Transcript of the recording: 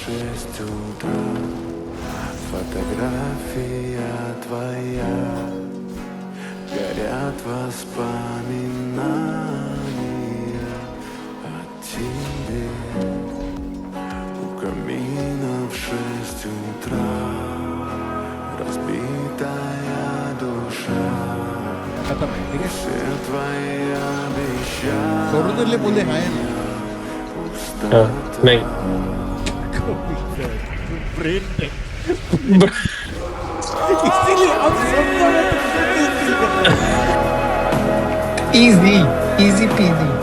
6 утра. Фотография твоя, горят воспоминания о тебе. У камина в 6 утра разбитая душа. Все твои обещания Sorunlarla boleh main. Neng. Brain dead. İstili abi sonuna Easy peasy.